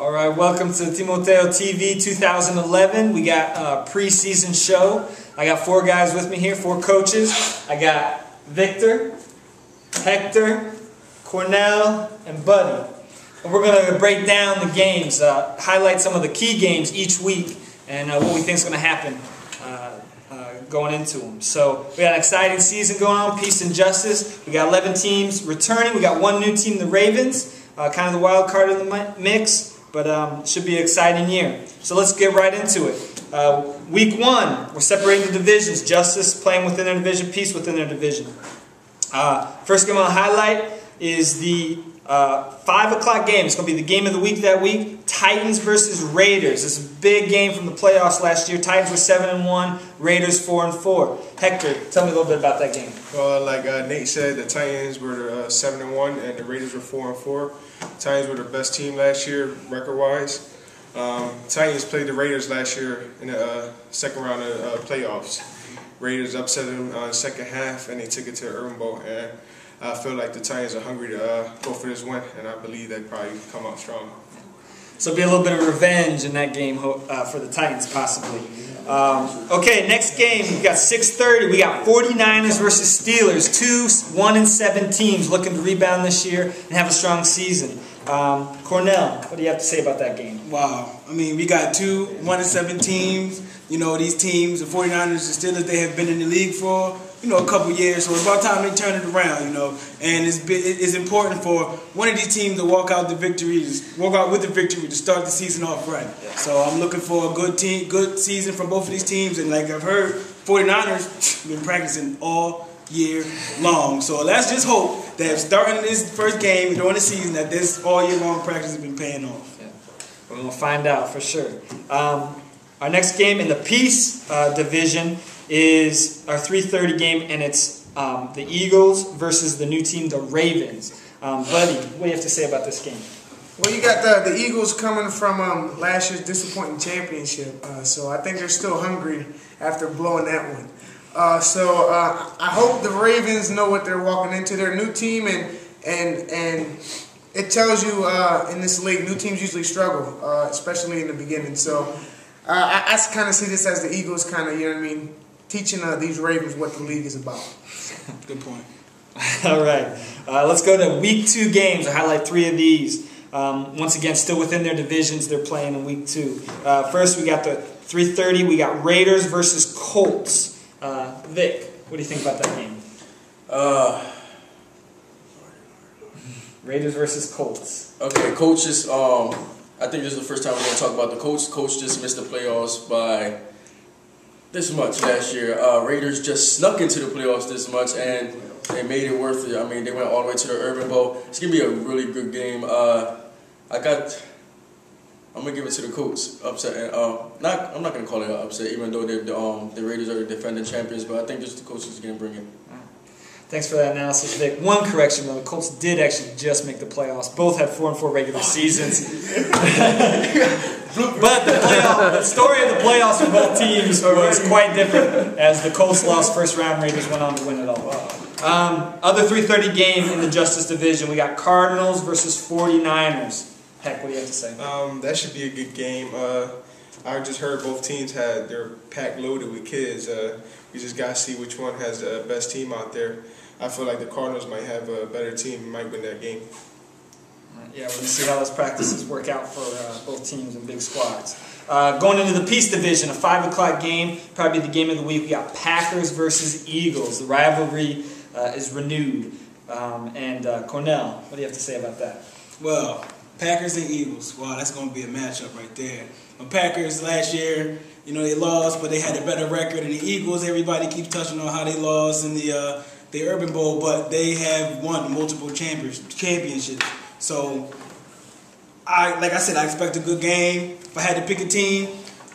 All right, welcome to Timoteo TV 2011. We got a preseason show. I got 4 guys with me here, 4 coaches. I got Victor, Hector, Cornell, and Buddy. And we're going to break down the games, highlight some of the key games each week, and what we think is going to happen going into them. So we got an exciting season going on, peace and justice. We got 11 teams returning. We got 1 new team, the Ravens, kind of the wild card in the mix, but should be an exciting year. So let's get right into it. Week 1, we're separating the divisions. Justice playing within their division, peace within their division. First game I'll highlight is the 5 o'clock game. It's going to be the game of the week that week. Titans versus Raiders. This is a big game from the playoffs last year. Titans were 7-1, Raiders 4-4. Hector, tell me a little bit about that game. Well, like Nate said, the Titans were 7-1 and the Raiders were 4-4. Titans were the best team last year, record-wise. Titans played the Raiders last year in the second round of playoffs. Raiders upset them in the second half, and they took it to the Urban Bowl. And I feel like the Titans are hungry to go for this win, and I believe they probably come out strong. So it'll be a little bit of revenge in that game for the Titans, possibly. Okay, next game, we got 6:30. We got 49ers versus Steelers. 2 1-7 teams looking to rebound this year and have a strong season. Cornell, what do you have to say about that game? Wow. I mean, we got 2 1-7 teams. You know, these teams, the 49ers, the Steelers, they have been in the league for, a couple years. So it's about time they turn it around, And it's important for one of these teams to walk out with the victory to start the season off right. Yeah. So I'm looking for a good season from both of these teams. And like I've heard, 49ers been practicing all year long. So let's just hope that starting this first game during the season, that this all year long practice has been paying off. Yeah. We're going to find out for sure. Our next game in the Peace division is our 3:30 game, and it's the Eagles versus the new team, the Ravens. Buddy, what do you have to say about this game? Well, you got the Eagles coming from last year's disappointing championship, so I think they're still hungry after blowing that one. I hope the Ravens know what they're walking into. Their new team, and it tells you in this league, new teams usually struggle, especially in the beginning. So I kind of see this as the Eagles kind of, teaching these Ravens what the league is about. Good point. All right. Let's go to Week 2 games. I'll highlight 3 of these. Once again, still within their divisions, they're playing in Week 2. First, we got the 3:30. We got Raiders versus Colts. Vic, what do you think about that game? Raiders versus Colts. Okay, coaches. I think this is the first time we're going to talk about the Colts. Colts just missed the playoffs by this much last year. Raiders just snuck into the playoffs this much, and they made it worth it. I mean, they went all the way to the Urban Bowl. It's going to be a really good game. I'm going to give it to the Colts. Upset. I'm not going to call it an upset, even though the Raiders are the defending champions, but I think just the Colts is going to bring it. Thanks for that analysis, Vic. One correction, though. The Colts did actually just make the playoffs. Both had 4-4 regular seasons. But the story of the playoffs for both teams was quite different, as the Colts lost first round, Raiders went on to win it all. Other 3:30 game in the Justice Division, we got Cardinals versus 49ers. Heck, what do you have to say? That should be a good game. I just heard both teams had their pack loaded with kids. We just got to see which one has the best team out there. I feel like the Cardinals might have a better team and might win that game. Yeah, we're going to see how those practices work out for both teams and big squads. Going into the Peace Division, a 5 o'clock game, probably the game of the week. We got Packers versus Eagles. The rivalry is renewed. Cornell, what do you have to say about that? Well, Packers and Eagles. Wow, that's going to be a matchup right there. The Packers last year, they lost, but they had a better record. And the Eagles, everybody keeps touching on how they lost in the Urban Bowl, but they have won multiple championships. So, like I said, I expect a good game. If I had to pick a team,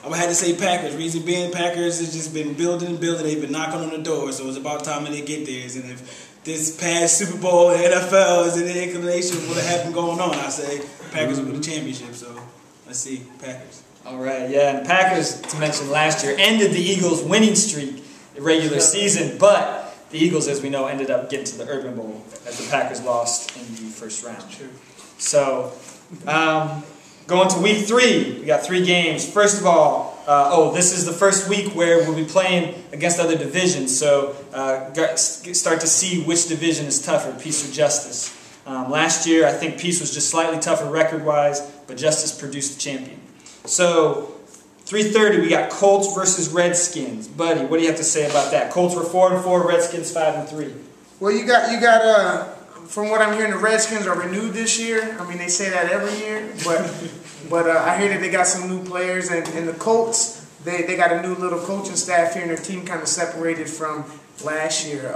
I would have to say Packers. Reason being, Packers has just been building and building. They've been knocking on the door, so it's about time that they get theirs. And if this past Super Bowl and NFL is an inclination of what happened going on, I say Packers will win the championship. So, let's see, Packers. All right, yeah, and Packers, to mention last year, ended the Eagles' winning streak in regular season, but the Eagles, as we know, ended up getting to the Urban Bowl as the Packers lost in the first round. True. So, Going to week 3, we got 3 games. First of all, this is the first week where we'll be playing against other divisions, so start to see which division is tougher, Peace or Justice. Last year, I think Peace was just slightly tougher record-wise, but Justice produced the champion. So, 3:30, we got Colts versus Redskins. Buddy, what do you have to say about that? Colts were 4-4, Redskins 5-3. Well, you got from what I'm hearing, the Redskins are renewed this year. I mean, they say that every year, but I hear that they got some new players, and the Colts, they got a new little coaching staff here, and their team kind of separated from last year.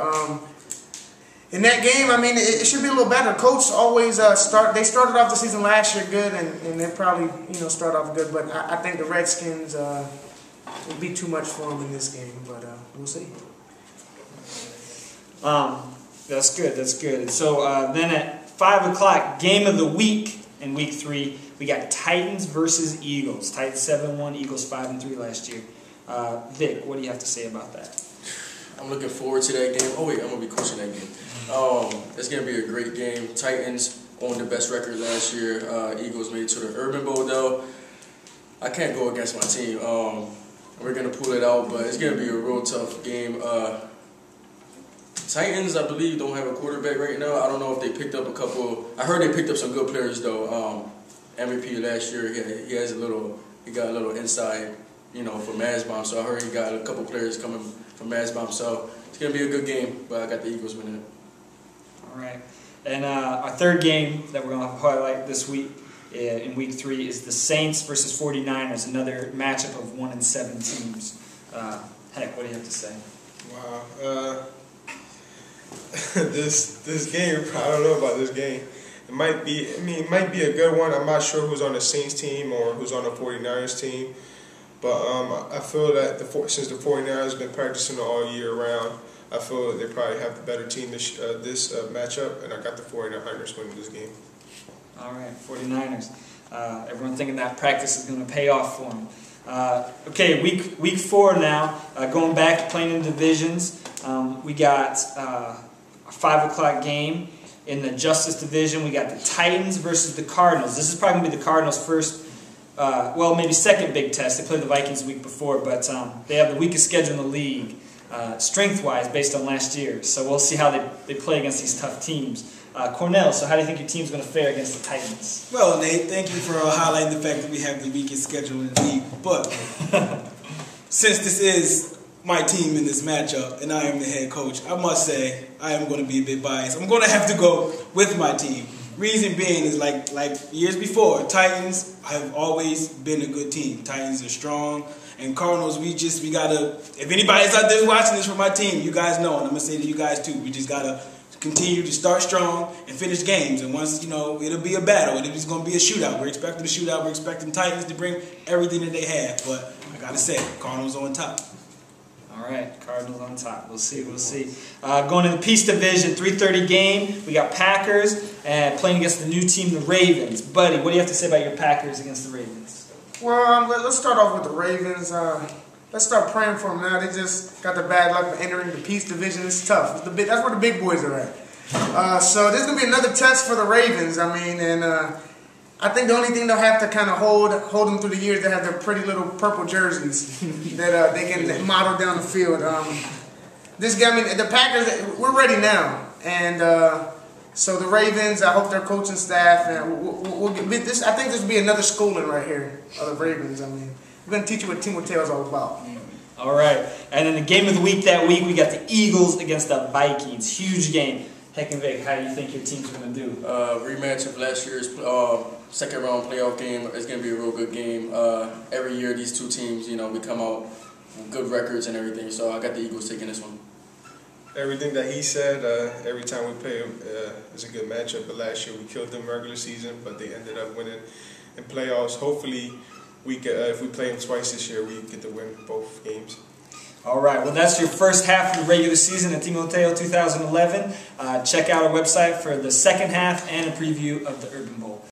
In that game, I mean, it should be a little better. Colts always they started off the season last year good, and they probably start off good, but I think the Redskins will be too much for them in this game, but we'll see. That's good. That's good. So then at 5 o'clock, game of the week in week 3, we got Titans versus Eagles. Titans 7-1, Eagles 5-3 last year. Vic, what do you have to say about that? I'm looking forward to that game. Oh wait, I'm gonna be coaching that game. It's gonna be a great game. Titans on the best record last year. Eagles made it to the Urban Bowl though. I can't go against my team. We're gonna pull it out, but it's gonna be a real tough game. Titans, I believe, don't have a quarterback right now. I don't know if they picked up a couple. I heard they picked up some good players though. MVP last year, he got a little inside, for Masbomb. So I heard he got a couple players coming from Masbomb. So it's gonna be a good game, but I got the Eagles winning it. All right, and our third game that we're gonna highlight this week in week 3 is the Saints versus 49ers. Another matchup of 1-7 teams. Heck, what do you have to say? Wow. This game, I don't know about this game. It might be a good one. I'm not sure who's on the Saints team or who's on the 49ers team. But I feel that since the 49ers have been practicing all year round, I feel that they probably have the better team this matchup, and I got the 49ers winning this game. All right, 49ers. Everyone thinking that practice is going to pay off for them. Okay, week 4 now. Going back to playing in divisions, we got a 5 o'clock game in the Justice Division. We got the Titans versus the Cardinals. This is probably going to be the Cardinals' first, maybe second big test. They played the Vikings the week before, but they have the weakest schedule in the league, strength-wise, based on last year. So we'll see how they play against these tough teams. Cornell, so how do you think your team's going to fare against the Titans? Well, Nate, thank you for highlighting the fact that we have the weakest schedule in the league. But since this is my team in this matchup, and I am the head coach, I must say I am going to be a bit biased. I'm going to have to go with my team. Reason being is like years before, Titans have always been a good team. Titans are strong, and Cardinals, we gotta. If anybody's out there watching this for my team, you guys know, and I'm gonna say to you guys too, we just gotta continue to start strong and finish games. And once, it'll be a battle. It's going to be a shootout. We're expecting a shootout. We're expecting Titans to bring everything that they have. But I got to say, Cardinals on top. All right, Cardinals on top. We'll see. Going to the Peace Division, 3:30 game. We got Packers playing against the new team, the Ravens. Buddy, what do you have to say about your Packers against the Ravens? Well, let's start off with the Ravens. Let's start praying for them now. They just got the bad luck of entering the Peace Division. It's tough. That's where the big boys are at. So this is going to be another test for the Ravens. I mean, and I think the only thing they'll have to kind of hold them through the years, they have their pretty little purple jerseys that they can model down the field. The Packers, we're ready now. And so the Ravens, I hope their coaching staff, and we'll get this. I think this will be another schooling right here of the Ravens. I mean, we're going to teach you what Team Tail is all about. All right. And in the game of the week that week, we got the Eagles against the Vikings. Huge game. Heck and Vic, how do you think your team's going to do? Rematch of last year's second round playoff game. It's going to be a real good game. Every year, these two teams, we come out with good records and everything. So I got the Eagles taking this one. Everything that he said, every time we play them, is a good matchup. But last year we killed them regular season, but they ended up winning in playoffs. Hopefully, if we play them twice this year, we get to win both games. All right. Well, that's your first half of the regular season at Team Tail 2011. Check out our website for the second half and a preview of the Urban Bowl.